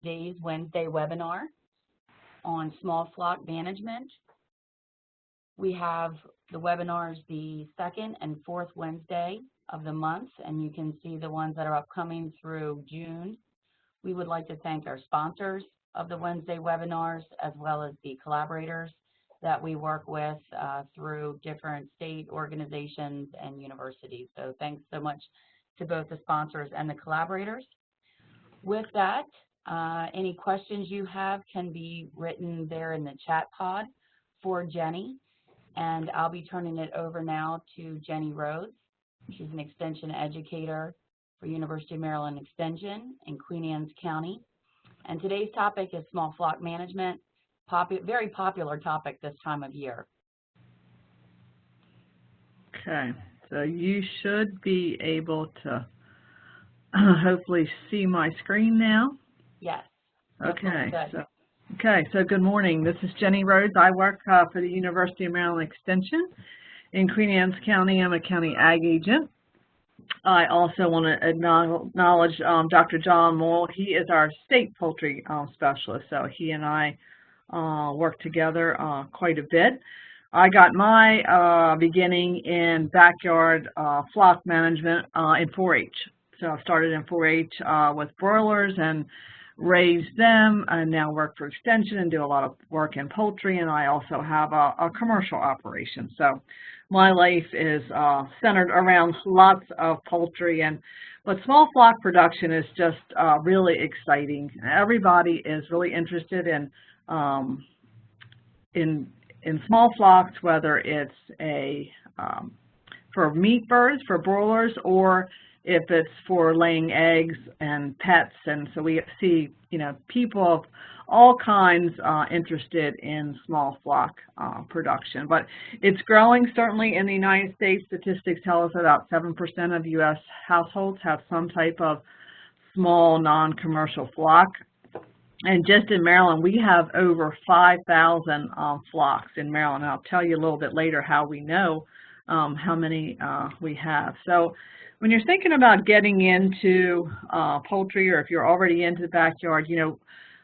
today's Wednesday webinar on small flock management. We have the webinars the second and fourth Wednesday of the month, and you can see the ones that are upcoming through June. We would like to thank our sponsors of the Wednesday webinars, as well as the collaborators that we work with through different state organizations and universities. So thanks so much to both the sponsors and the collaborators. With that, any questions you have can be written there in the chat pod for Jenny, and I'll be turning it over now to Jenny Rhodes. She's an extension educator for University of Maryland Extension in Queen Anne's County. And today's topic is small flock management, very popular topic this time of year. Okay, so you should be able to hopefully see my screen now. Yes. Okay, so good morning. This is Jenny Rhodes. I work for the University of Maryland Extension in Queen Anne's County. I'm a county ag agent. I also want to acknowledge Dr. John Moll. He is our state poultry specialist, so he and I work together quite a bit. I got my beginning in backyard flock management in 4-H. So I started in 4-H with broilers and raised them, and now work for Extension and do a lot of work in poultry, and I also have a commercial operation. So my life is centered around lots of poultry, but small flock production is just really exciting. Everybody is really interested in small flocks, whether it's for meat birds, for broilers, or if it's for laying eggs and pets. And so we see, people of all kinds interested in small flock production. But it's growing, certainly in the United States. Statistics tell us that about 7% of U.S. households have some type of small non-commercial flock. And just in Maryland, we have over 5,000 flocks in Maryland. And I'll tell you a little bit later how we know how many we have. So when you're thinking about getting into poultry, or if you're already into the backyard,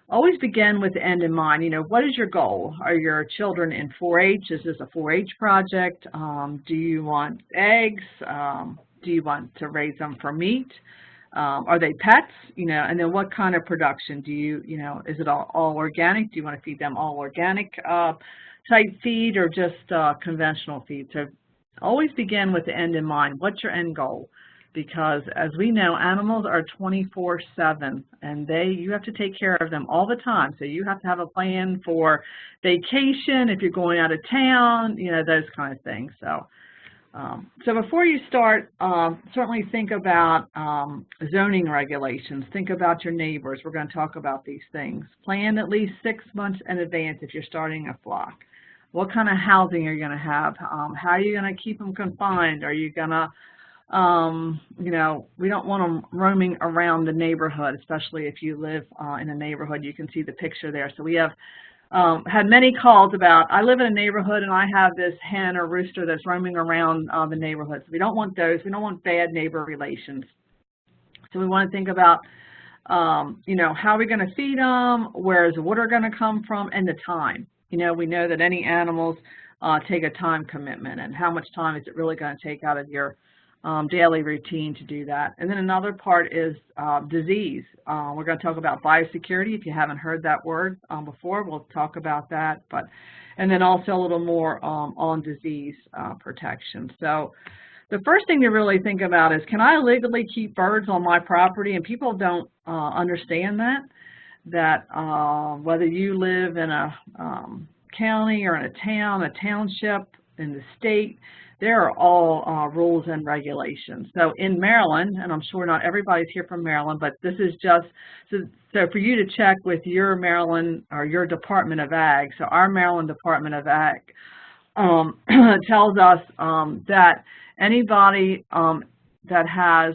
always begin with the end in mind. What is your goal? Are your children in 4-H? Is this a 4-H project? Do you want eggs? Do you want to raise them for meat? Are they pets? And then what kind of production do you, is it all organic? Do you want to feed them all organic type feed, or just conventional feed? So always begin with the end in mind. What's your end goal? Because as we know, animals are 24/7, and you have to take care of them all the time. So you have to have a plan for vacation, if you're going out of town, those kind of things. So before you start, certainly think about zoning regulations. Think about your neighbors. We're going to talk about these things. Plan at least 6 months in advance if you're starting a flock. What kind of housing are you going to have? How are you going to keep them confined? Are you going to, we don't want them roaming around the neighborhood, especially if you live in a neighborhood. You can see the picture there. So we have had many calls about, I live in a neighborhood and I have this hen or rooster that's roaming around the neighborhood. So we don't want those. We don't want bad neighbor relations. So we want to think about, how are we going to feed them? Where is the water going to come from? And the time. We know that any animals take a time commitment, and how much time is it really going to take out of your daily routine to do that. And then another part is disease. We're going to talk about biosecurity. If you haven't heard that word before, we'll talk about that. And then also a little more on disease protection. So the first thing to really think about is, can I legally keep birds on my property? And people don't understand that whether you live in a county or in a town, a township, in the state, there are all rules and regulations. So in Maryland, and I'm sure not everybody's here from Maryland, but this is just, so for you to check with your Maryland or your Department of Ag. So our Maryland Department of Ag tells us that anybody that has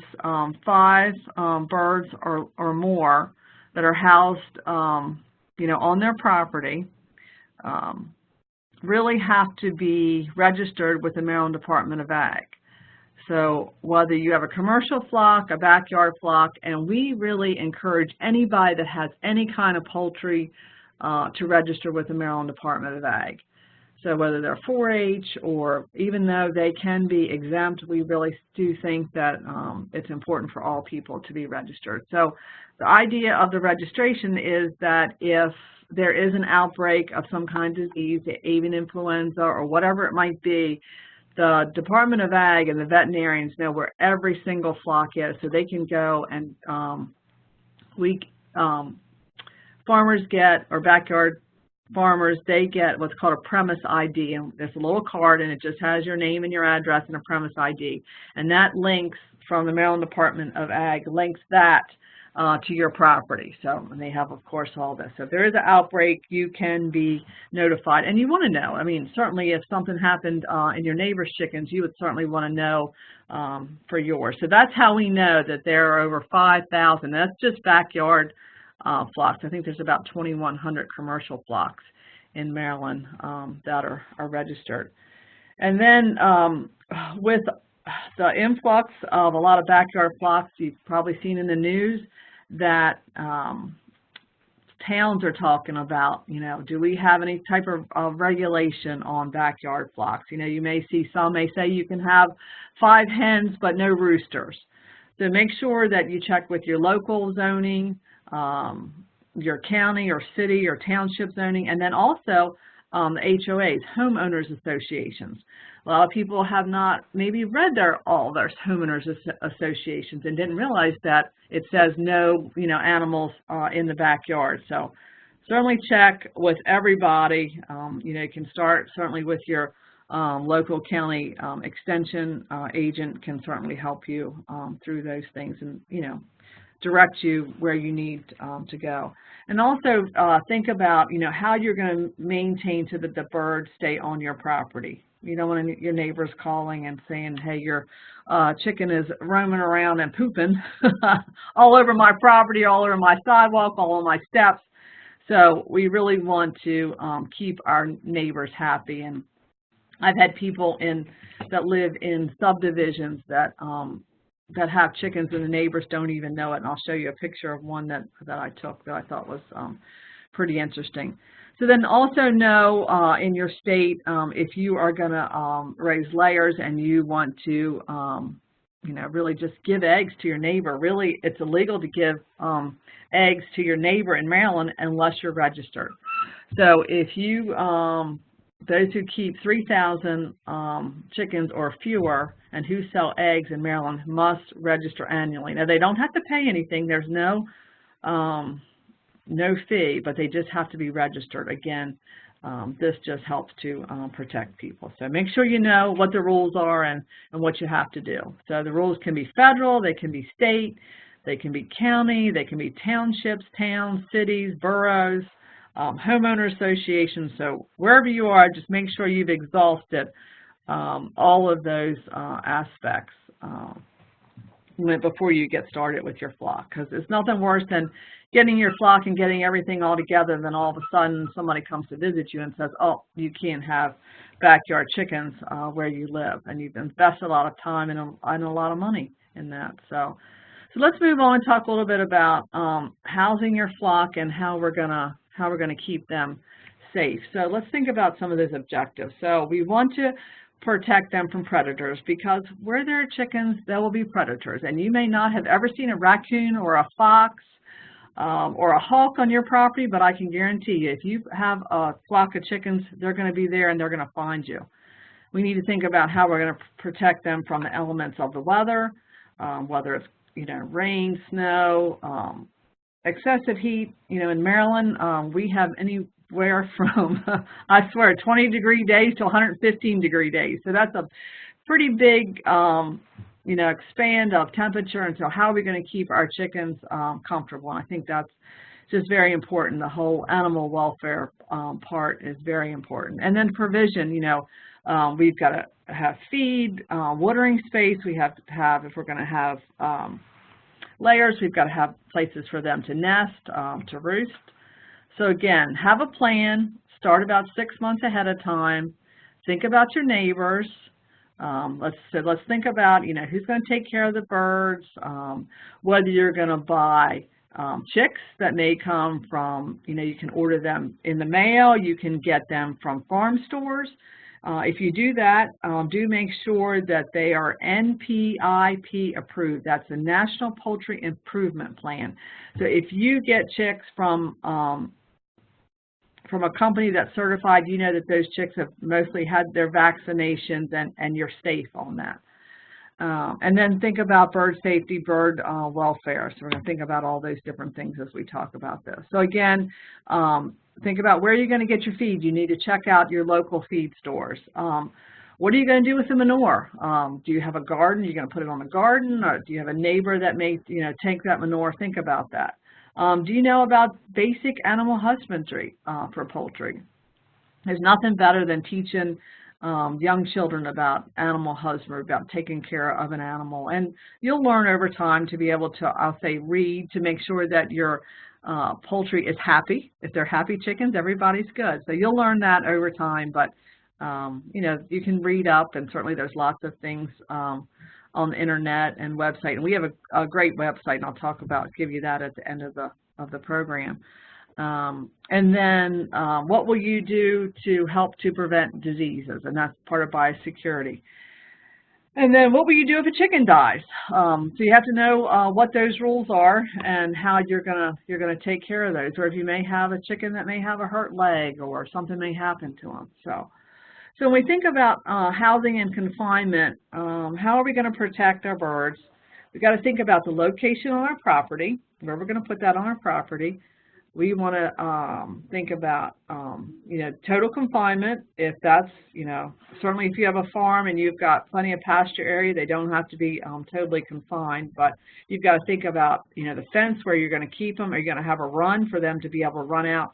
5 birds or more that are housed, on their property, really have to be registered with the Maryland Department of Ag. So whether you have a commercial flock, a backyard flock, and we really encourage anybody that has any kind of poultry to register with the Maryland Department of Ag. So whether they're 4-H or even though they can be exempt, we really do think that it's important for all people to be registered. So the idea of the registration is that if there is an outbreak of some kind of disease, avian influenza or whatever it might be, the Department of Ag and the veterinarians know where every single flock is, so they can go and farmers get, or backyard farmers, they get what's called a premise ID, and there's a little card and it just has your name and your address and a premise ID, and that links from the Maryland Department of Ag, links that to your property. So, and they have, of course, all this. So if there is an outbreak, you can be notified, and you want to know. I mean, certainly if something happened in your neighbor's chickens, you would certainly want to know for yours. So that's how we know that there are over 5,000. That's just backyard flocks. I think there's about 2,100 commercial flocks in Maryland that are registered. And then with the influx of a lot of backyard flocks, you've probably seen in the news that towns are talking about, you know, do we have any type of regulation on backyard flocks? You know, you may see some may say you can have 5 hens but no roosters. So make sure that you check with your local zoning, your county or city or township zoning, and then also the HOAs, homeowners associations. A lot of people have not maybe read all their homeowners associations and didn't realize that it says no, you know, animals in the backyard. So certainly check with everybody. You know, you can start certainly with your local county extension agent can certainly help you through those things and, you know, direct you where you need to go. And also think about, you know, how you're going to maintain so that the birds stay on your property. You don't want your neighbors calling and saying, hey, your chicken is roaming around and pooping all over my property, all over my sidewalk, all on my steps. So we really want to keep our neighbors happy. And I've had people that live in subdivisions that have chickens and the neighbors don't even know it. And I'll show you a picture of one that I took that I thought was pretty interesting. So then also know in your state if you are going to raise layers and you want to, you know, really just give eggs to your neighbor. Really, it's illegal to give eggs to your neighbor in Maryland unless you're registered. So if you, those who keep 3,000 chickens or fewer and who sell eggs in Maryland must register annually. Now, they don't have to pay anything. There's no fee, but they just have to be registered. Again, this just helps to protect people. So make sure you know what the rules are and what you have to do. So the rules can be federal, they can be state, they can be county, they can be townships, towns, cities, boroughs, homeowner associations. So wherever you are, just make sure you've exhausted all of those aspects before you get started with your flock, because it's nothing worse than getting your flock and getting everything all together, and then all of a sudden somebody comes to visit you and says, oh, you can't have backyard chickens where you live, and you've invested a lot of time and a lot of money in that. So let's move on and talk a little bit about housing your flock and how we're gonna keep them safe. So let's think about some of those objectives. So we want to protect them from predators, because where there are chickens, there will be predators. And you may not have ever seen a raccoon or a fox or a hawk on your property, but I can guarantee you, if you have a flock of chickens, they're going to be there and they're going to find you. We need to think about how we're going to protect them from the elements of the weather, whether it's, you know, rain, snow, excessive heat. You know, in Maryland, we have anywhere from, I swear, 20-degree days to 115-degree days. So that's a pretty big, you know, expand of temperature. And so how are we going to keep our chickens comfortable? And I think that's just very important. The whole animal welfare part is very important. And then provision, you know, we've got to have feed, watering space. We have to have, if we're going to have layers, we've got to have places for them to nest, to roost. So again, have a plan, start about 6 months ahead of time, think about your neighbors, Let's think about, who's going to take care of the birds, whether you're going to buy chicks that may come from, you can order them in the mail, you can get them from farm stores. If you do that, do make sure that they are NPIP approved. That's the National Poultry Improvement Plan. So if you get chicks from a company that's certified, you know that those chicks have mostly had their vaccinations and you're safe on that. And then think about bird safety, bird welfare. So we're going to think about all those different things as we talk about this. So again, think about where you're going to get your feed. You need to check out your local feed stores. What are you going to do with the manure? Do you have a garden? Are you going to put it on the garden? Or do you have a neighbor that may take that manure? Think about that. Do you know about basic animal husbandry for poultry? There's nothing better than teaching young children about animal husbandry, about taking care of an animal. And you'll learn over time to be able to, I'll say, read to make sure that your poultry is happy. If they're happy chickens, everybody's good. So you'll learn that over time, but you can read up, and certainly there's lots of things on the internet and website. And we have a great website, and give you that at the end of the program. And then what will you do to help to prevent diseases? And that's part of biosecurity. And then what will you do if a chicken dies? So you have to know what those rules are and how you're gonna take care of those. Or if you may have a chicken that may have a hurt leg or something may happen to them. So when we think about housing and confinement, how are we going to protect our birds? We've got to think about the location on our property, where we're going to put that on our property. We want to think about, total confinement. If that's, certainly if you have a farm and you've got plenty of pasture area, they don't have to be totally confined. But you've got to think about, the fence where you're going to keep them. Are you going to have a run for them to be able to run out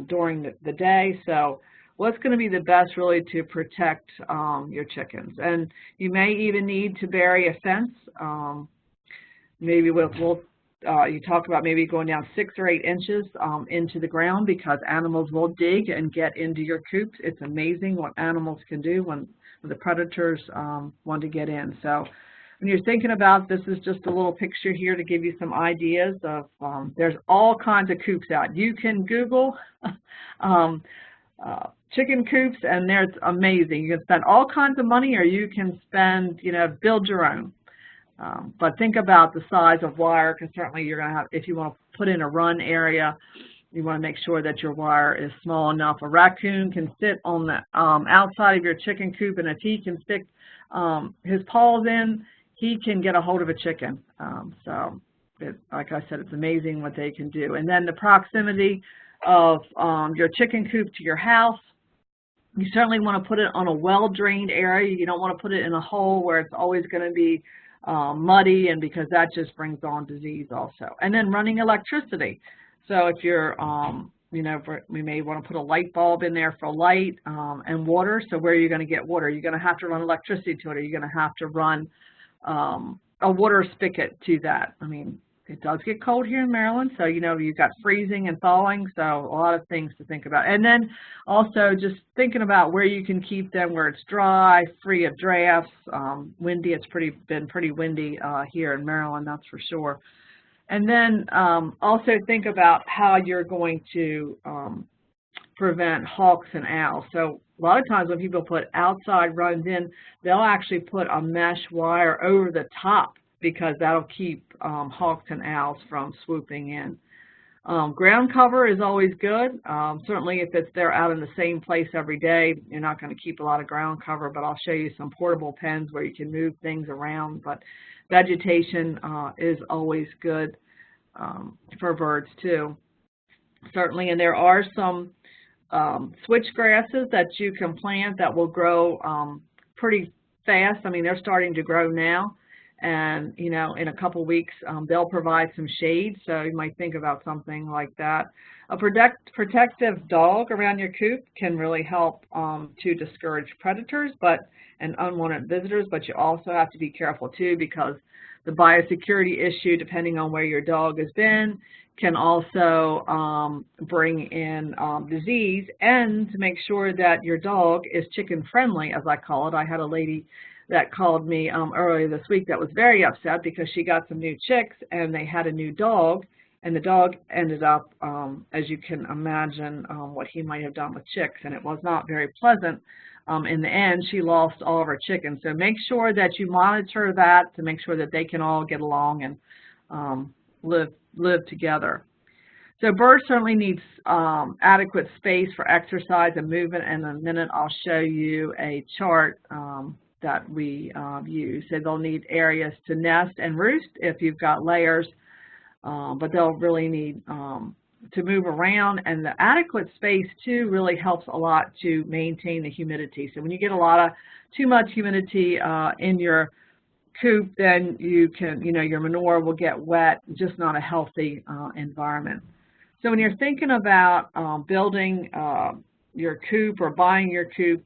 during the day? So what's going to be the best really to protect your chickens? And you may even need to bury a fence. Maybe you talk about maybe going down 6 or 8 inches into the ground, because animals will dig and get into your coops. It's amazing what animals can do when the predators want to get in. So when you're thinking about this, is just a little picture here to give you some ideas of, there's all kinds of coops out. You can Google chicken coops, and there's amazing. You can spend all kinds of money, or you can spend, build your own. But think about the size of wire, because certainly you're going to have, if you want to put in a run area, you want to make sure that your wire is small enough. A raccoon can sit on the outside of your chicken coop, and if he can stick his paws in, he can get a hold of a chicken. Like I said, it's amazing what they can do. And then the proximity of your chicken coop to your house. You certainly want to put it on a well-drained area. You don't want to put it in a hole where it's always going to be muddy, and because that just brings on disease also. And then running electricity. So if you're, we may want to put a light bulb in there for light and water. So where are you going to get water? You're going to have to run electricity to it, or you're going to have to run a water spigot to that. I mean, it does get cold here in Maryland, so you've got freezing and thawing, so a lot of things to think about. And then also just thinking about where you can keep them, where it's dry, free of drafts, windy. It's been pretty windy here in Maryland, that's for sure. And then also think about how you're going to prevent hawks and owls. So a lot of times when people put outside runs in, they'll actually put a mesh wire over the top, because that'll keep hawks and owls from swooping in. Ground cover is always good. Certainly if they're out in the same place every day, you're not going to keep a lot of ground cover, but I'll show you some portable pens where you can move things around. But vegetation is always good for birds too. Certainly, and there are some switch grasses that you can plant that will grow pretty fast. I mean, they're starting to grow now. And, in a couple weeks, they'll provide some shade, so you might think about something like that. A protective dog around your coop can really help to discourage predators and unwanted visitors, but you also have to be careful, too, because the biosecurity issue, depending on where your dog has been, can also bring in disease, and to make sure that your dog is chicken friendly, as I call it. I had a lady that called me earlier this week that was very upset because she got some new chicks and they had a new dog, and the dog ended up, as you can imagine, what he might have done with chicks, and it was not very pleasant. In the end, she lost all of her chickens. So make sure that you monitor that to make sure that they can all get along and live together. So birds certainly need adequate space for exercise and movement, and in a minute I'll show you a chart that we use. So they'll need areas to nest and roost if you've got layers, but they'll really need to move around, and the adequate space too really helps a lot to maintain the humidity. So when you get too much humidity in your coop, then your manure will get wet, just not a healthy environment. So when you're thinking about building your coop or buying your coop,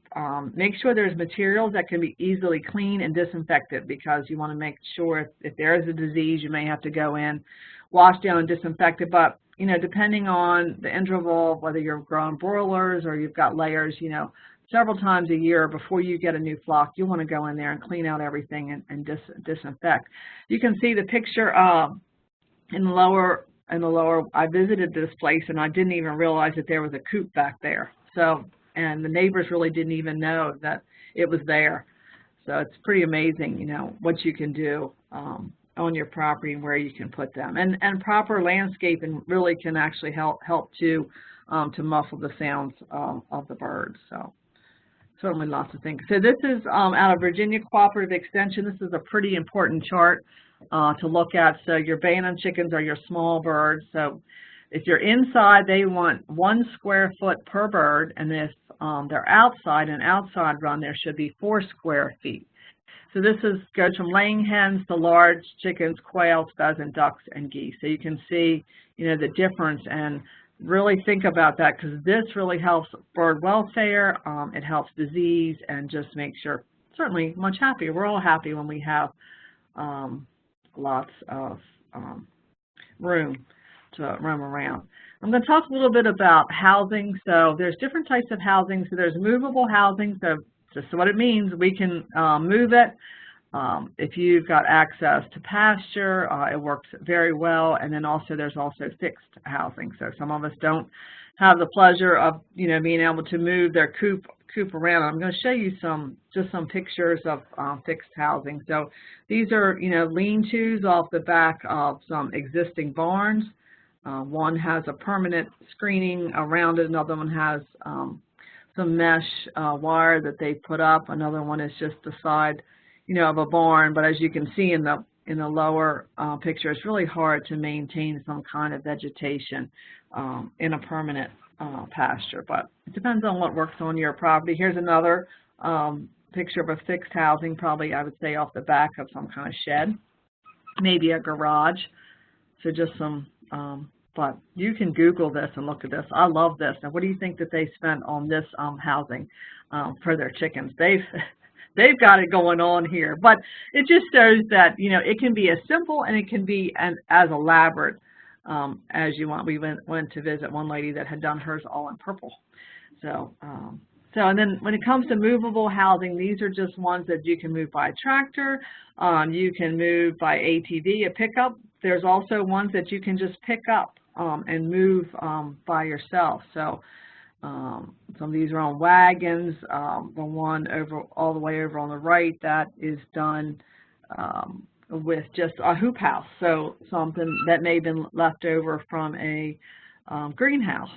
make sure there's materials that can be easily cleaned and disinfected, because you want to make sure if there is a disease, you may have to go in, wash down and disinfect it. But depending on the interval, whether you're growing broilers or you've got layers, several times a year before you get a new flock, you want to go in there and clean out everything and disinfect. You can see the picture in the lower. I visited this place and I didn't even realize that there was a coop back there. So, and the neighbors really didn't even know that it was there. So it's pretty amazing, what you can do on your property and where you can put them. And proper landscaping really can actually help to muffle the sounds of the birds. So certainly lots of things. So this is out of Virginia Cooperative Extension. This is a pretty important chart to look at. So your Bantam chickens are your small birds. So if you're inside, they want 1 square foot per bird, and if they're outside, an outside run, there should be 4 square feet. So this goes from laying hens to large chickens, quail, pheasant, ducks, and geese. So you can see, the difference, and really think about that, because this really helps bird welfare. It helps disease, and just makes you certainly much happier. We're all happy when we have lots of room to roam around. I'm going to talk a little bit about housing. So there's different types of housing. So there's movable housing. So just what it means, we can move it. If you've got access to pasture, it works very well. And then there's also fixed housing. So some of us don't have the pleasure of being able to move their coop around. I'm going to show you just some pictures of fixed housing. So these are lean-tos off the back of some existing barns. One has a permanent screening around it. Another one has some mesh wire that they put up. Another one is just the side of a barn. But as you can see in the lower picture, it's really hard to maintain some kind of vegetation in a permanent pasture, but it depends on what works on your property. Here's another picture of a fixed housing, probably I would say off the back of some kind of shed, maybe a garage. So just some, but you can Google this and look at this. I love this. Now, what do you think that they spent on this housing for their chickens? They've got it going on here, but it just shows that it can be as simple and it can be as elaborate as you want. We went to visit one lady that had done hers all in purple. So and then when it comes to movable housing, these are just ones that you can move by a tractor. You can move by ATV, a pickup. There's also ones that you can just pick up and move by yourself. So some of these are on wagons. The one all the way over on the right, that is done with just a hoop house, so something that may have been left over from a greenhouse.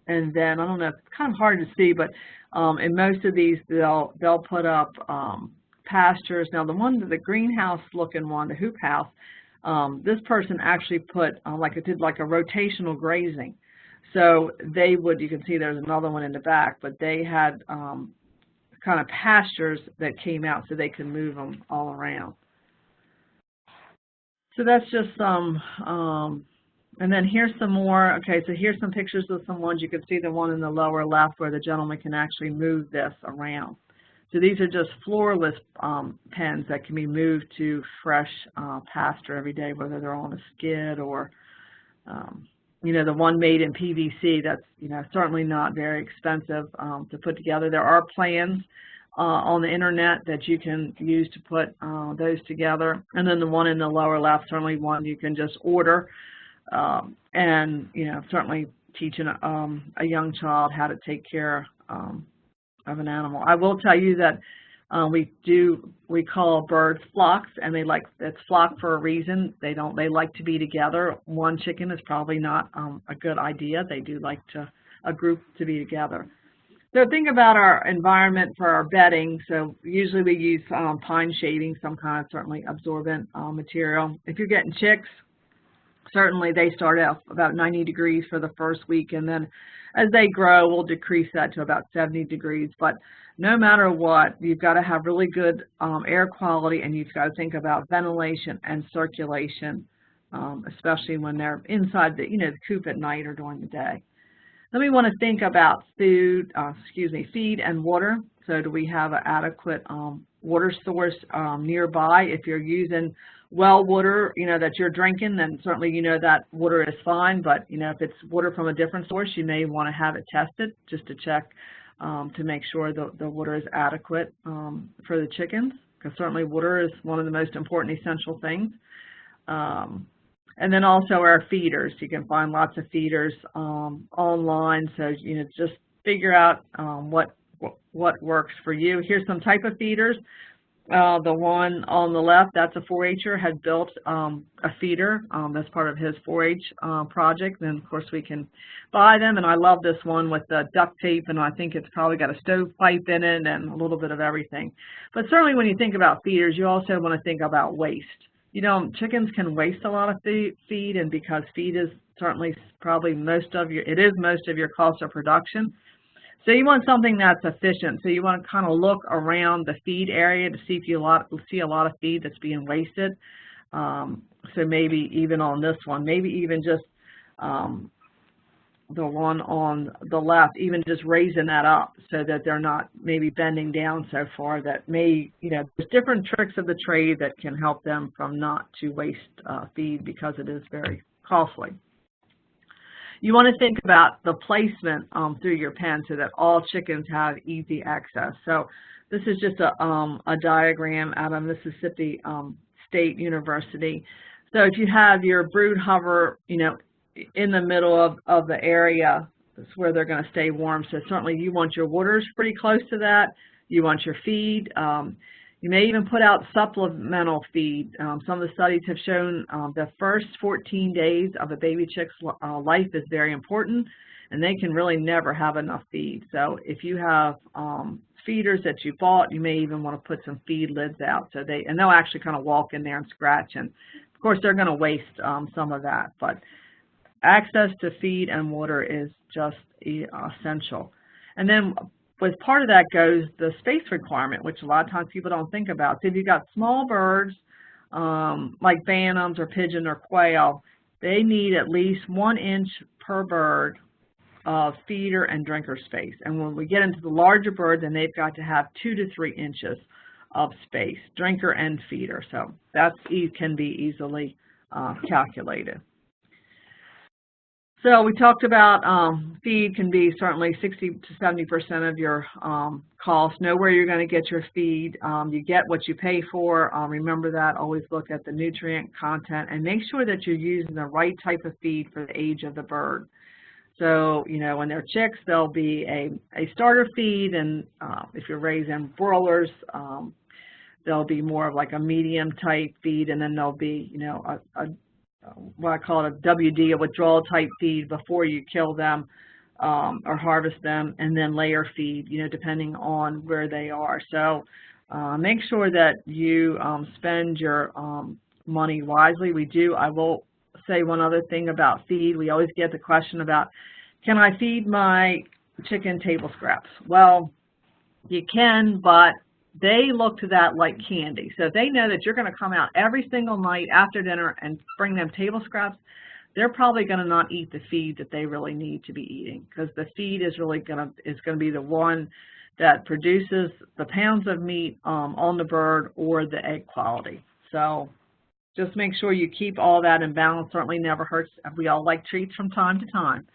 And then, I don't know, it's kind of hard to see, but in most of these, they'll put up pastures. Now, the greenhouse looking one, the hoop house, this person actually put did like a rotational grazing. So they would, you can see there's another one in the back, but they had kind of pastures that came out so they could move them all around. So that's just some, and then here's some more. Okay, so here's some pictures of some ones. You can see the one in the lower left where the gentleman can actually move this around. So these are just floorless pens that can be moved to fresh pasture every day, whether they're on a skid or, the one made in PVC. That's certainly not very expensive to put together. There are plans on the internet that you can use to put those together. And then the one in the lower left, certainly one you can just order, and certainly teaching a young child how to take care of an animal. I will tell you that we call birds flocks, and it's flock for a reason. They like to be together. One chicken is probably not a good idea. They do like a group to be together. So think about our environment for our bedding. So usually we use pine shaving, some kind of certainly absorbent material. If you're getting chicks, certainly they start out about 90 degrees for the first week, and then as they grow, we'll decrease that to about 70 degrees. But no matter what, you've got to have really good air quality, and you've got to think about ventilation and circulation, especially when they're inside the coop at night or during the day. Then we want to think about feed and water. So do we have an adequate water source nearby? If you're using well water, that you're drinking, then certainly that water is fine. But if it's water from a different source, you may want to have it tested just to check to make sure the water is adequate for the chickens, because certainly water is one of the most important essential things. And then also our feeders. You can find lots of feeders online, so just figure out what works for you. Here's some type of feeders. The one on the left, that's a 4-H'er, had built a feeder as part of his 4-H project. And of course we can buy them, and I love this one with the duct tape, and I think it's probably got a stovepipe in it and a little bit of everything. But certainly when you think about feeders, you also want to think about waste. Chickens can waste a lot of feed, and because feed is certainly probably most of your cost of production. So you want something that's efficient. So you want to kind of look around the feed area to see if you see a lot of feed that's being wasted. So maybe even on this one, maybe even just the one on the left, even just raising that up so that they're not maybe bending down so far that there's different tricks of the trade that can help them from not to waste feed, because it is very costly. You want to think about the placement through your pen so that all chickens have easy access. So this is just a diagram out of Mississippi State University. So if you have your brood hover, in the middle of the area, that's where they're going to stay warm. So certainly you want your waters pretty close to that. You want your feed. You may even put out supplemental feed. Some of the studies have shown the first 14 days of a baby chick's life is very important, and they can really never have enough feed. So if you have feeders that you bought, you may even want to put some feed lids out, so they'll actually kind of walk in there and scratch, and of course they're going to waste some of that. But access to feed and water is just essential. And then with part of that goes the space requirement, which a lot of times people don't think about. So if you've got small birds like bantams or pigeon or quail, they need at least 1 inch per bird of feeder and drinker space. And when we get into the larger bird, then they've got to have 2 to 3 inches of space, drinker and feeder. So that can be easily calculated. So we talked about feed can be certainly 60 to 70% of your cost. Know where you're going to get your feed. You get what you pay for. Remember that. Always look at the nutrient content and make sure that you're using the right type of feed for the age of the bird. So, when they're chicks, there'll be a starter feed, and if you're raising broilers, there'll be more of like a medium type feed, and then there'll be, what I call a WD, a withdrawal type feed before you kill them or harvest them, and then layer feed, depending on where they are. So make sure that you spend your money wisely. I will say one other thing about feed. We always get the question about, can I feed my chicken table scraps? Well, you can, but they look to that like candy. So if they know that you're going to come out every single night after dinner and bring them table scraps, they're probably going to not eat the feed that they really need to be eating, because the feed is really going to be the one that produces the pounds of meat on the bird or the egg quality. So just make sure you keep all that in balance. Certainly never hurts. We all like treats from time to time.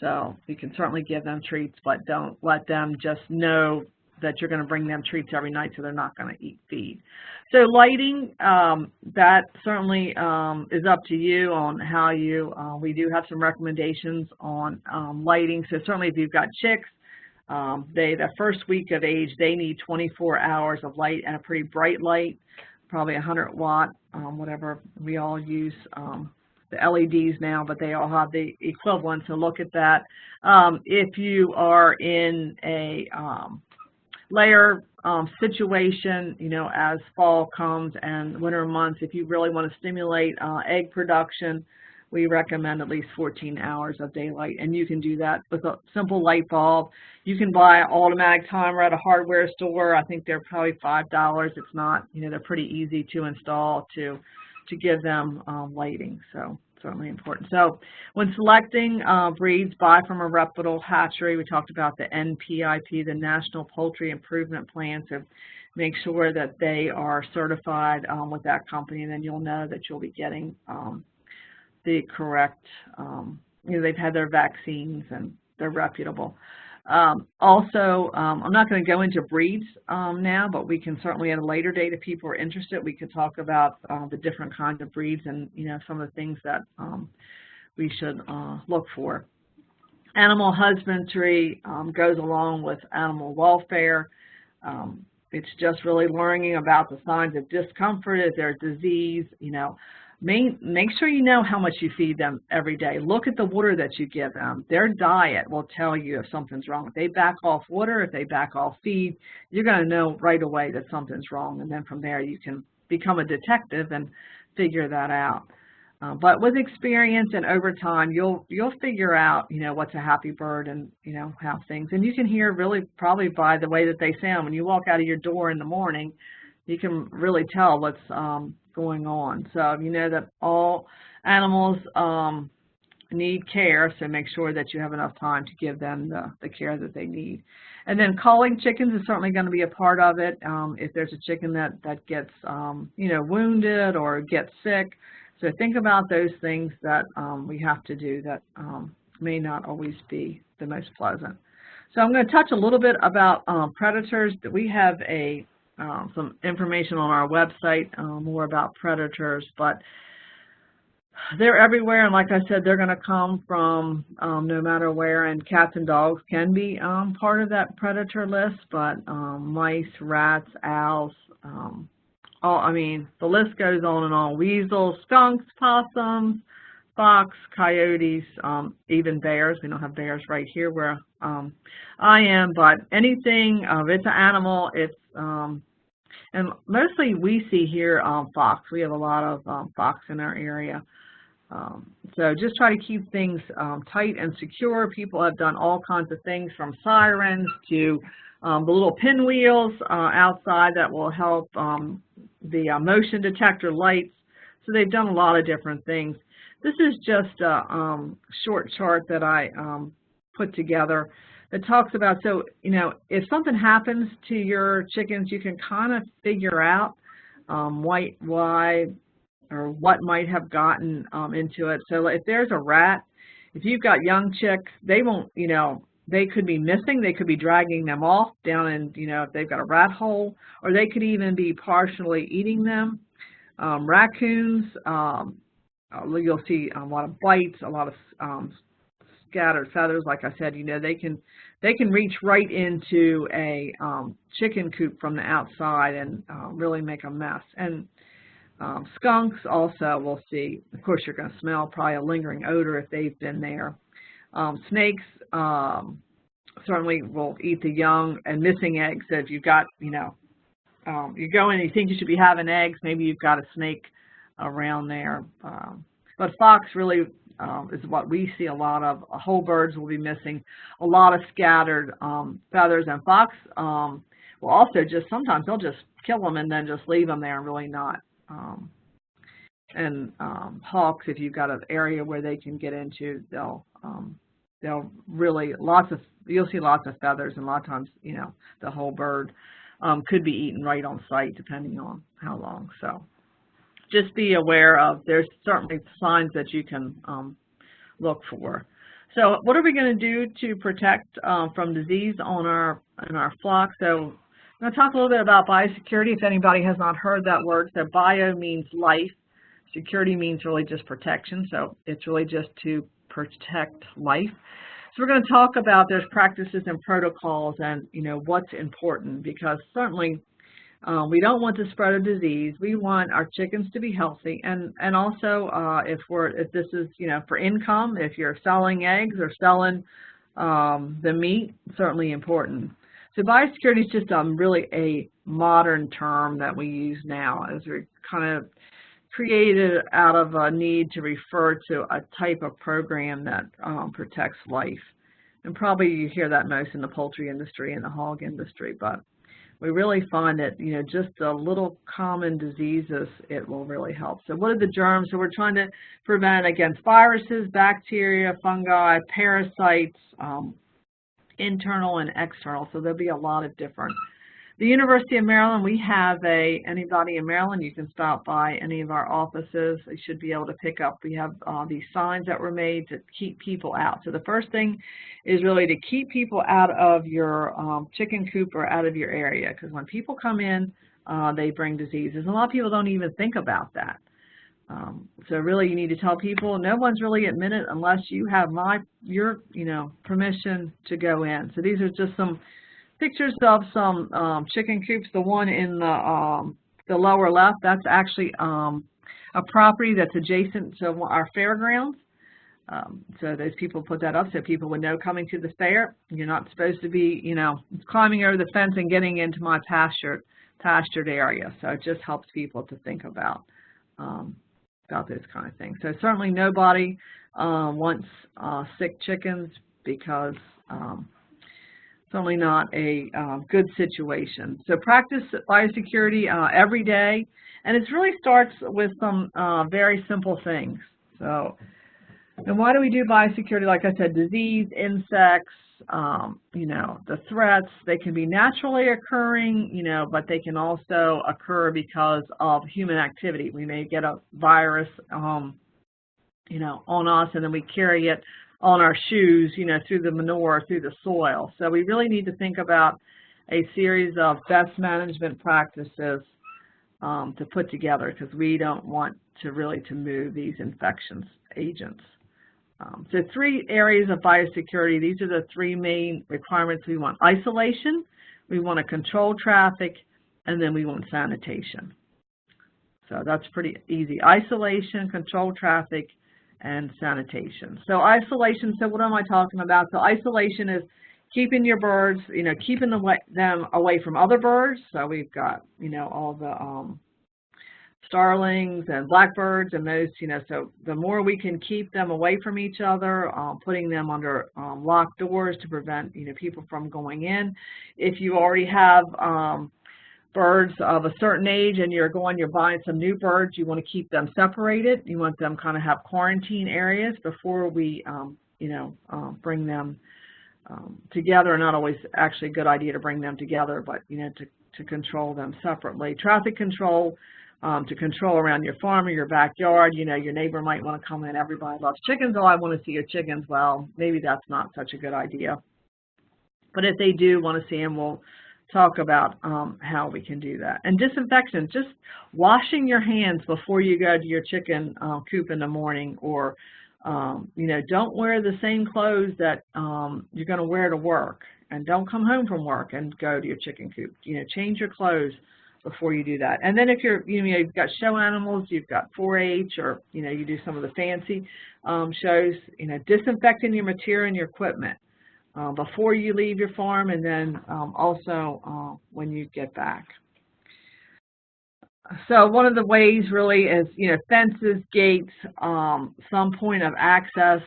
So you can certainly give them treats, but don't let them just know that you're going to bring them treats every night, so they're not going to eat feed. So lighting, that certainly is up to you on how you, we do have some recommendations on lighting. So certainly if you've got chicks, the first week of age, they need 24 hours of light and a pretty bright light, probably 100 watt, whatever we all use. The LEDs now, but they all have the equivalent, so look at that. If you are in a layer situation, you know, as fall comes and winter months, if you really want to stimulate egg production, we recommend at least 14 hours of daylight, and you can do that with a simple light bulb. You can buy an automatic timer at a hardware store. I think they're probably $5. It's not, you know, they're pretty easy to install to give them lighting, so certainly important. So when selecting breeds, buy from a reputable hatchery. We talked about the NPIP, the National Poultry Improvement Plan, so make sure that they are certified with that company, and then you'll know that you'll be getting the correct, you know, they've had their vaccines and they're reputable. Also, I'm not going to go into breeds now, but we can certainly at a later date, if people are interested, we could talk about the different kinds of breeds and, you know, some of the things that we should look for. Animal husbandry goes along with animal welfare. It's just really learning about the signs of discomfort, if there's disease, you know. Make sure you know how much you feed them every day. Look at the water that you give them. Their diet will tell you if something's wrong. If they back off water, if they back off feed, you're going to know right away that something's wrong. And then from there, you can become a detective and figure that out. But with experience and over time, you'll figure out, you know, what's a happy bird and, you know, how things. And you can hear really probably by the way that they sound. When you walk out of your door in the morning, you can really tell what's going on. So you know that all animals need care, so make sure that you have enough time to give them the care that they need. And then calling chickens is certainly going to be a part of it. If there's a chicken that gets you know, wounded or gets sick, so think about those things that we have to do that may not always be the most pleasant. So I'm going to touch a little bit about predators. That we have some information on our website more about predators, but they're everywhere, and like I said, they're going to come from no matter where, and cats and dogs can be part of that predator list, but mice, rats, owls, I mean, the list goes on and on. Weasels, skunks, possums, fox, coyotes, even bears. We don't have bears right here where I am, but anything, it's an animal, it's and mostly we see here fox. We have a lot of fox in our area. So just try to keep things tight and secure. People have done all kinds of things from sirens to the little pinwheels outside that will help the motion detector lights. So they've done a lot of different things. This is just a short chart that I put together. It talks about, so, you know, if something happens to your chickens, you can kind of figure out why or what might have gotten into it. So if there's a rat, if you've got young chicks, they won't, you know, they could be missing, they could be dragging them off down in, you know, if they've got a rat hole, or they could even be partially eating them. Raccoons, you'll see a lot of bites, a lot of scattered feathers. Like I said, you know, they can reach right into a chicken coop from the outside and really make a mess. And skunks also, we'll see, of course you're going to smell probably a lingering odor if they've been there. Snakes certainly will eat the young and missing eggs. So if you've got, you know, you go in and you think you should be having eggs, maybe you've got a snake around there. But fox really is what we see a lot of. Whole birds will be missing, a lot of scattered feathers, and fox will also just, sometimes they'll just kill them and then just leave them there and really not. And hawks, if you've got an area where they can get into, they'll really, you'll see lots of feathers, and a lot of times, you know, the whole bird could be eaten right on site depending on how long. So just be aware of, there's certainly signs that you can look for. So what are we going to do to protect from disease on in our flock? So I'm going to talk a little bit about biosecurity if anybody has not heard that word. So bio means life. Security means really just protection. So it's really just to protect life. So we're going to talk about there's practices and protocols and, what's important, because certainly we don't want the spread of disease. We want our chickens to be healthy, and also if this is for income, if you're selling eggs or selling the meat, certainly important. So biosecurity is just really a modern term that we use now, as we kind of created out of a need to refer to a type of program that protects life. And probably you hear that most in the poultry industry and the hog industry, but we really find that, just the little common diseases, it will really help. So what are the germs? So we're trying to prevent against viruses, bacteria, fungi, parasites, internal and external. So there'll be a lot of different. The University of Maryland, we have anybody in Maryland, you can stop by any of our offices. You should be able to pick up. We have these signs that were made to keep people out. So the first thing is really to keep people out of your chicken coop or out of your area, because when people come in, they bring diseases. And a lot of people don't even think about that. So really you need to tell people no one's really admitted unless you have your permission to go in. So these are just some pictures of some chicken coops. The one in the lower left, that's actually a property that's adjacent to our fairgrounds. So those people put that up so people would know coming to the fair, you're not supposed to be, climbing over the fence and getting into my pastured area. So it just helps people to think about those kind of things. So certainly nobody wants sick chickens, because certainly not a good situation. So practice biosecurity every day, and it really starts with some very simple things. So, and why do we do biosecurity? Like I said, disease, insects, the threats, they can be naturally occurring, but they can also occur because of human activity. We may get a virus, on us, and then we carry it on our shoes, through the manure, through the soil. So we really need to think about a series of best management practices to put together, because we don't want to move these infectious agents. So 3 areas of biosecurity. These are the 3 main requirements. We want isolation, we want to control traffic, and then we want sanitation. So that's pretty easy. Isolation, control traffic, and sanitation. So isolation, so what am I talking about? So isolation is keeping your birds, keeping them away from other birds. So we've got, all the starlings and blackbirds and those, so the more we can keep them away from each other, putting them under locked doors to prevent, people from going in. If you already have birds of a certain age and you're buying some new birds, you want to keep them separated. You want them kind of have quarantine areas before we, bring them together. Not always actually a good idea to bring them together, but, to control them separately. Traffic control, to control around your farm or your backyard. Your neighbor might want to come in. Everybody loves chickens. Oh, I want to see your chickens. Well, maybe that's not such a good idea. But if they do want to see them, we'll talk about how we can do that. And disinfection, just washing your hands before you go to your chicken coop in the morning, or don't wear the same clothes that you're going to wear to work, and don't come home from work and go to your chicken coop. Change your clothes before you do that. And then if you've got show animals, you've got 4-H, or you do some of the fancy shows, disinfecting your material and your equipment before you leave your farm, and then also when you get back. So one of the ways really is, fences, gates, some point of access,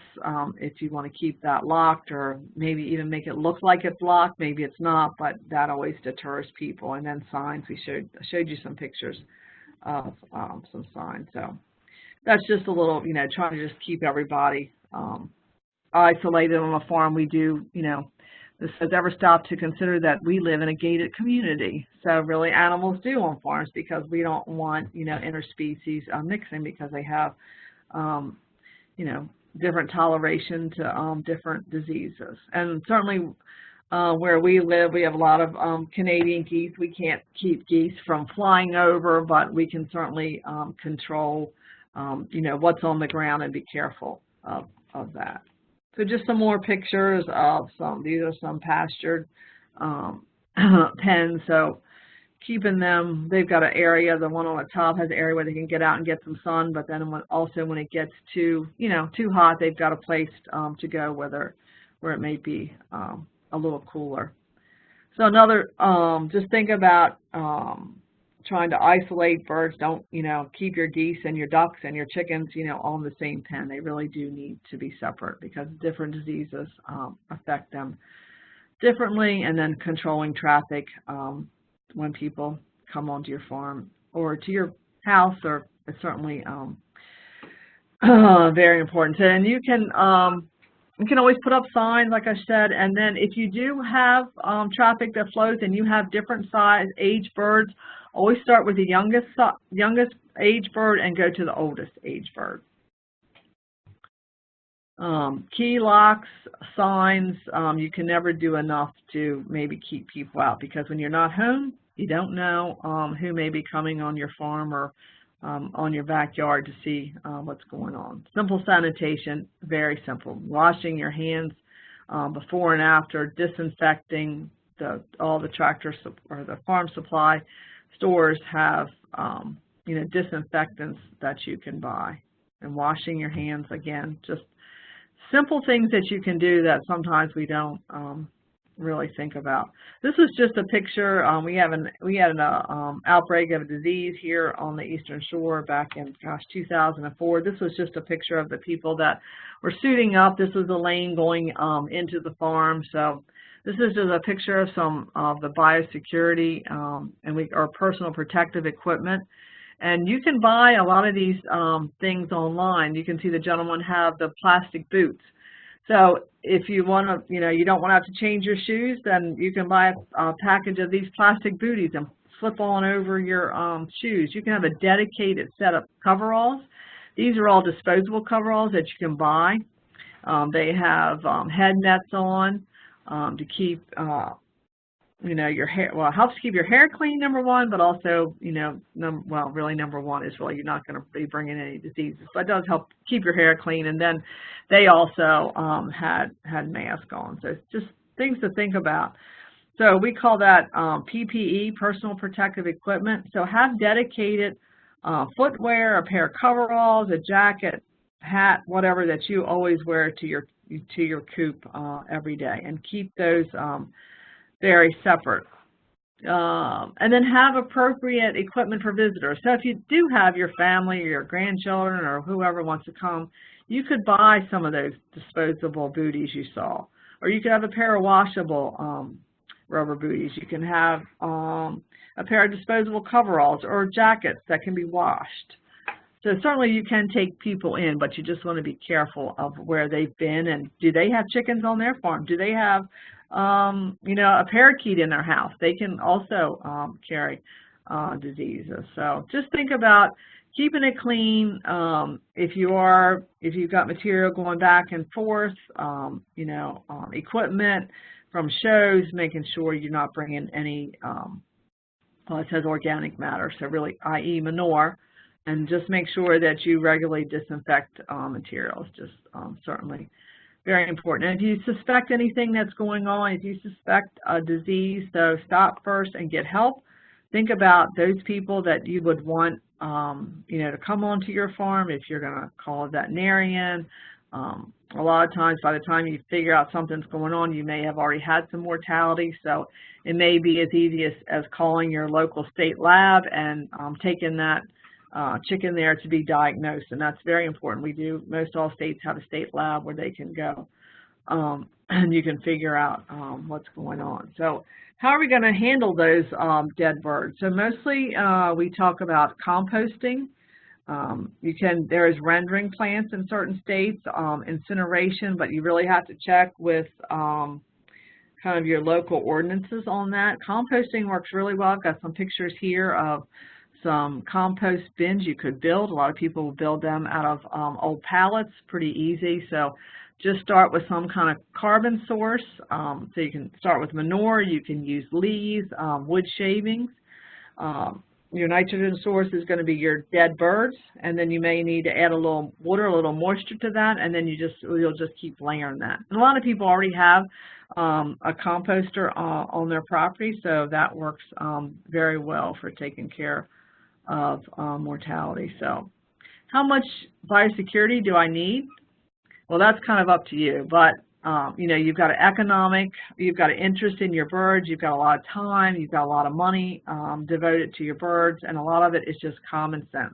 if you want to keep that locked, or maybe even make it look like it's locked. Maybe it's not, but that always deters people. And then signs, I showed you some pictures of some signs. So that's just a little, trying to just keep everybody isolated on a farm. We do, this has ever stopped to consider that we live in a gated community. So really animals do on farms, because we don't want, interspecies mixing, because they have, different toleration to different diseases. And certainly where we live, we have a lot of Canadian geese. We can't keep geese from flying over, but we can certainly control, you know, what's on the ground and be careful of that. So just some more pictures of these are some pastured pens. So keeping them, they've got an area, the one on the top has an area where they can get out and get some sun, but then also when it gets too, you know, too hot, they've got a place to go where it may be a little cooler. So another, just think about trying to isolate birds. Don't, you know, keep your geese and your ducks and your chickens, you know, all in the same pen. They really do need to be separate because different diseases affect them differently. And then controlling traffic when people come onto your farm or to your house, or it's certainly very important. And you can always put up signs, like I said, and then if you do have traffic that flows and you have different size age birds, always start with the youngest age bird and go to the oldest age bird. Key locks, signs, you can never do enough to maybe keep people out, because when you're not home, you don't know who may be coming on your farm or on your backyard to see what's going on. Simple sanitation, very simple. Washing your hands before and after, disinfecting. All the tractor or the farm supply stores have you know, disinfectants that you can buy. And washing your hands, again, just simple things that you can do that sometimes we don't really think about. This is just a picture. We had an outbreak of a disease here on the Eastern Shore back in, gosh, 2004. This was just a picture of the people that were suiting up. This was a lane going into the farm. So this is just a picture of some of the biosecurity and our personal protective equipment. And you can buy a lot of these things online. You can see the gentleman have the plastic boots. So if you want to, you know, you don't want to have to change your shoes, then you can buy a package of these plastic booties and slip on over your shoes. You can have a dedicated set of coveralls. These are all disposable coveralls that you can buy. They have head nets on to keep, you know, your hair, well, it helps keep your hair clean, number one, but also, you know, well, really number one is really you're not going to be bringing any diseases, but it does help keep your hair clean. And then they also had masks on. So it's just things to think about. So we call that PPE, personal protective equipment. So have dedicated footwear, a pair of coveralls, a jacket, hat, whatever that you always wear to your coop every day, and keep those very separate. And then have appropriate equipment for visitors. So if you do have your family or your grandchildren or whoever wants to come, you could buy some of those disposable booties you saw. Or you could have a pair of washable rubber booties. You can have a pair of disposable coveralls or jackets that can be washed. So certainly you can take people in, but you just want to be careful of where they've been, and do they have chickens on their farm? Do they have you know, a parakeet in their house? They can also carry diseases. So just think about keeping it clean. If you've got material going back and forth, you know, equipment from shows, making sure you're not bringing any, well, it says organic matter, so really, i.e. manure, and just make sure that you regularly disinfect materials. Just certainly very important. And if you suspect anything that's going on, if you suspect a disease, so stop first and get help. Think about those people that you would want, you know, to come onto your farm. If you're going to call a veterinarian, a lot of times by the time you figure out something's going on, you may have already had some mortality. So it may be as easy as calling your local state lab and taking that chicken there to be diagnosed, and that's very important. Most all states have a state lab where they can go, and you can figure out what's going on. So how are we going to handle those dead birds? So mostly we talk about composting. There is rendering plants in certain states, incineration, but you really have to check with kind of your local ordinances on that. Composting works really well. I've got some pictures here of some compost bins you could build. A lot of people will build them out of old pallets, pretty easy. So just start with some kind of carbon source. So you can start with manure, you can use leaves, wood shavings. Your nitrogen source is going to be your dead birds, and then you may need to add a little water, a little moisture to that, and then you'll just keep layering that. And a lot of people already have a composter on their property, so that works very well for taking care of mortality. So how much biosecurity do I need? Well, that's kind of up to you, but you know, you've got an economic, you've got an interest in your birds, you've got a lot of time, you've got a lot of money devoted to your birds, and a lot of it is just common sense.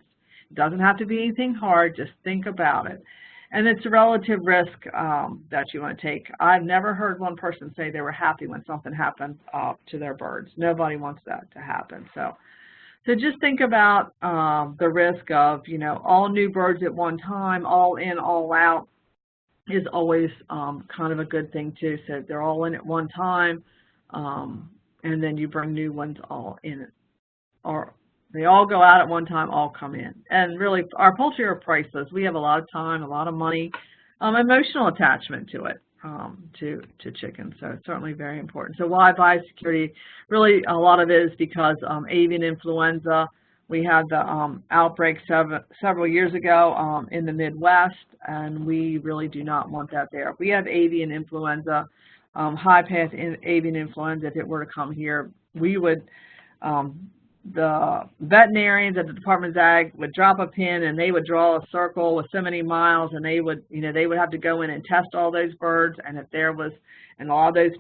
It doesn't have to be anything hard, just think about it. And it's a relative risk that you want to take. I've never heard one person say they were happy when something happened to their birds. Nobody wants that to happen. So just think about the risk of, you know, all new birds at one time, all in, all out, is always kind of a good thing too. So they're all in at one time, and then you bring new ones all in, or they all go out at one time, all come in. And really, our poultry are priceless. We have a lot of time, a lot of money, emotional attachment to it, to chickens. So it's certainly very important. So why biosecurity? Really, a lot of it is because avian influenza. We had the outbreak several years ago in the Midwest, and we really do not want that there. If we have avian influenza, high-path avian influenza, if it were to come here, we would, the veterinarians at the Department of Ag would drop a pin and they would draw a circle with so many miles, and they would, you know, they would have to go in and test all those birds, and if there was, and all those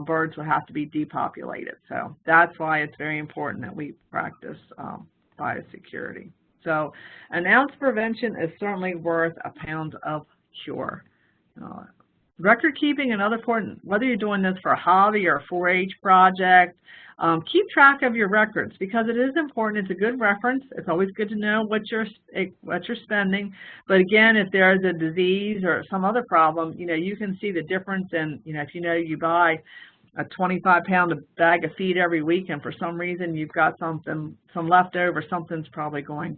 birds would have to be depopulated. So that's why it's very important that we practice biosecurity. So an ounce prevention is certainly worth a pound of cure. Record keeping, another important, whether you're doing this for a hobby or a 4-H project, keep track of your records, because it is important. It's a good reference. It's always good to know what you're spending. But again, if there is a disease or some other problem, you know, you can see the difference in, you know, if you know you buy a 25-pound bag of feed every week, and for some reason you've got some left over, something's probably going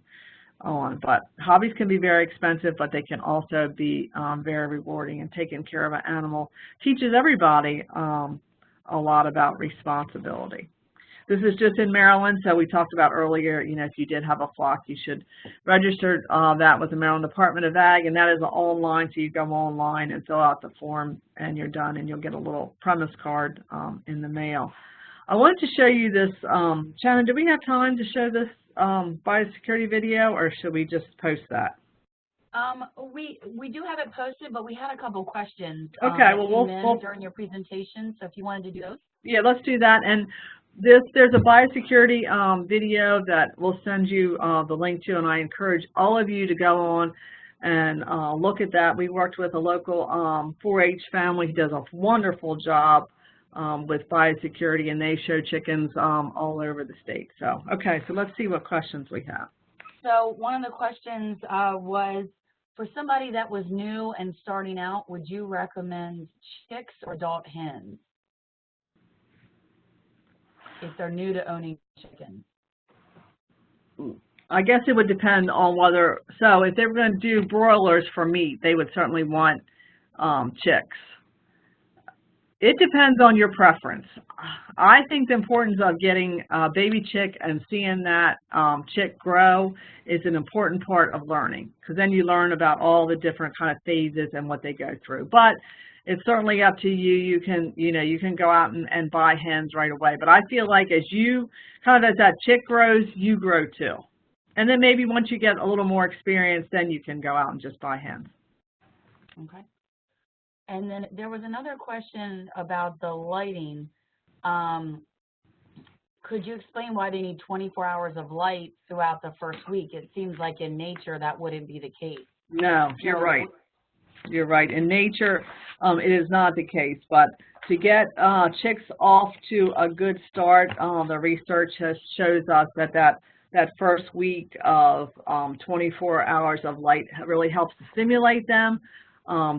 on. But hobbies can be very expensive, but they can also be very rewarding, and taking care of an animal teaches everybody a lot about responsibility. This is just in Maryland, so we talked about earlier, you know, if you did have a flock, you should register that with the Maryland Department of Ag, and that is online, so you go online and fill out the form, and you're done, and you'll get a little premise card in the mail. I wanted to show you this. Shannon, do we have time to show this biosecurity video, or should we just post that? We do have it posted, but we had a couple questions we'll during your presentation, so if you wanted to do those. Yeah, let's do that. And there's a biosecurity video that we'll send you the link to, and I encourage all of you to go on and look at that. We worked with a local 4-H family who does a wonderful job with biosecurity, and they show chickens all over the state. So, okay, so let's see what questions we have. So one of the questions was, for somebody that was new and starting out, would you recommend chicks or adult hens if they're new to owning chickens? I guess it would depend on whether, so if they were going to do broilers for meat, they would certainly want chicks. It depends on your preference. I think the importance of getting a baby chick and seeing that chick grow is an important part of learning, because then you learn about all the different kind of phases and what they go through. But it's certainly up to you. You can go out and buy hens right away. But I feel like as that chick grows, you grow too. And then maybe once you get a little more experience, then you can go out and just buy hens. Okay. And then there was another question about the lighting. Could you explain why they need 24 hours of light throughout the first week? It seems like in nature that wouldn't be the case. No, you're right. You're right. In nature, it is not the case. But to get chicks off to a good start, the research shows us that first week of 24 hours of light really helps to stimulate them.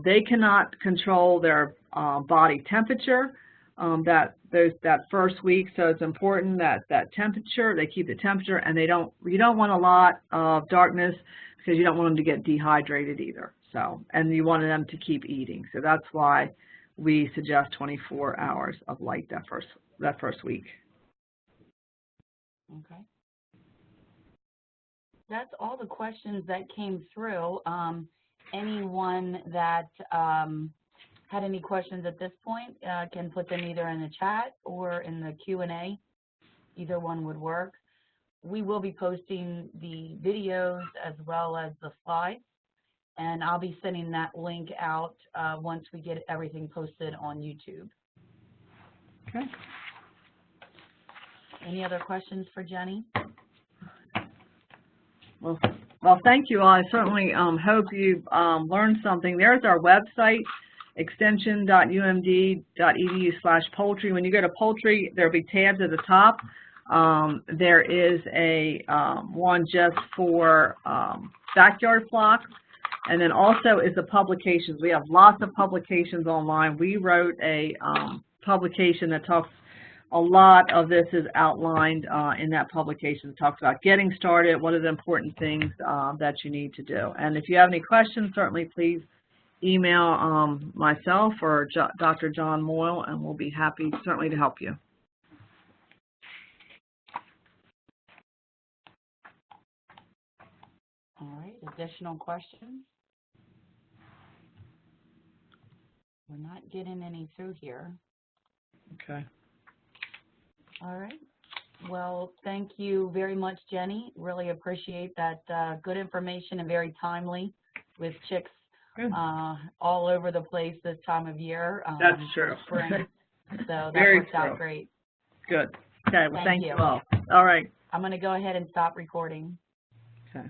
They cannot control their body temperature, that first week. So it's important that temperature, they keep the temperature, and you don't want a lot of darkness because you don't want them to get dehydrated either. So, and you want them to keep eating. So that's why we suggest 24 hours of light that first week. Okay. That's all the questions that came through. Anyone that had any questions at this point can put them either in the chat or in the Q&A. Either one would work. We will be posting the videos as well as the slides, and I'll be sending that link out once we get everything posted on YouTube. Okay. Any other questions for Jenny? Well, thank you all. I certainly hope you've learned something. There's our website, extension.umd.edu/poultry. When you go to poultry, there'll be tabs at the top. There is a one just for backyard flocks, and then also is the publications. We have lots of publications online. We wrote a publication that talks, a lot of this is outlined in that publication. It talks about getting started, what are the important things that you need to do. And if you have any questions, certainly please email myself or Dr. John Moyle, and we'll be happy certainly to help you. All right, additional questions? We're not getting any through here. Okay. All right. Well, thank you very much, Jenny. Really appreciate that good information and very timely with chicks all over the place this time of year. That's true. Spring. So that worked out great. Good. Okay. Well, thank you all. All right. I'm going to go ahead and stop recording. Okay.